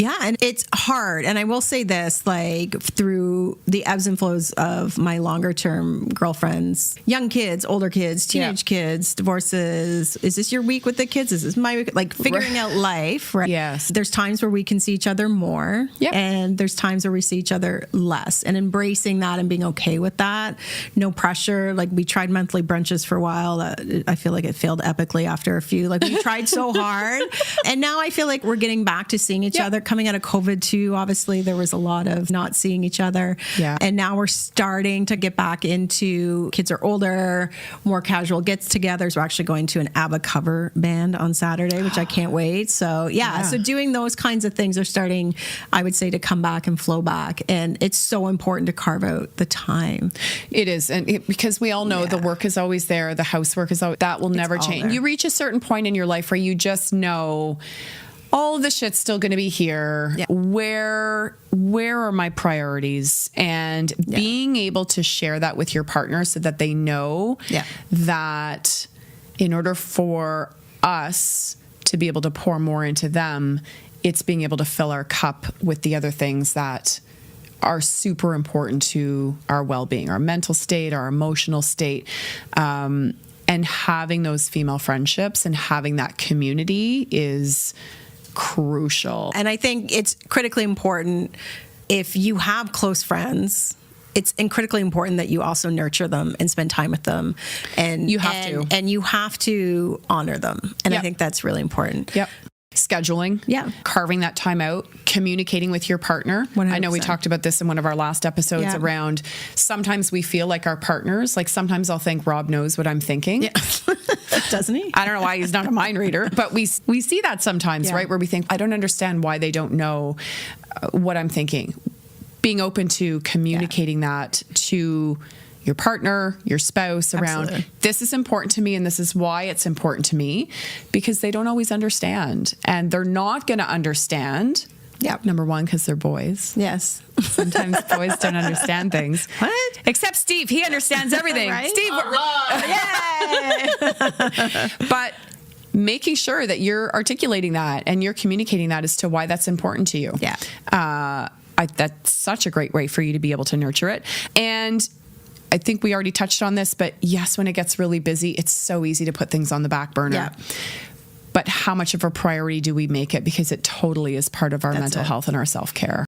Yeah, and it's hard. And I will say this, like through the ebbs and flows of my longer term girlfriends, young kids, older kids, teenage kids, divorces. Is this your week with the kids? Is this my week? Like figuring out life, right? Yes. There's times where we can see each other more. Yep. And there's times where we see each other less, and embracing that and being okay with that. No pressure. Like we tried monthly brunches for a while. I feel like it failed epically after a few. Like we tried so hard. And now I feel like we're getting back to seeing each other. Coming out of COVID too, obviously there was a lot of not seeing each other. Yeah. And now we're starting to get back into, kids are older, more casual gets-togethers. We're actually going to an ABBA cover band on Saturday, which I can't wait. So so doing those kinds of things are starting, I would say, to come back and flow back. And it's so important to carve out the time. It is. And because we all know the work is always there. The housework is always, that will never change. There. You reach a certain point in your life where you just know all of the shit's still going to be here. Yeah. Where are my priorities? And being able to share that with your partner so that they know that in order for us to be able to pour more into them, it's being able to fill our cup with the other things that are super important to our well-being, our mental state, our emotional state. And having those female friendships and having that community is crucial. And I think it's critically important if you have close friends. It's critically important that you also nurture them and spend time with them, and you have to honor them. And I think that's really important. Yep. Scheduling, carving that time out, communicating with your partner. 100%. I know we talked about this in one of our last episodes around sometimes we feel like our partners, like sometimes I'll think Rob knows what I'm thinking. Yeah. Doesn't he? I don't know why he's not a mind reader, but we see that sometimes, right? Where we think, I don't understand why they don't know what I'm thinking. Being open to communicating that to your partner, your spouse around, this is important to me and this is why it's important to me, because they don't always understand. And they're not going to understand. Number one, because they're boys. Yes. Sometimes boys don't understand things. What? Except Steve. He understands everything. Right? Steve. Yay! But making sure that you're articulating that and you're communicating that as to why that's important to you. Yeah. That's such a great way for you to be able to nurture it. And I think we already touched on this, but yes, when it gets really busy, it's so easy to put things on the back burner. Yeah. But how much of a priority do we make it? Because it totally is part of our mental health and our self-care.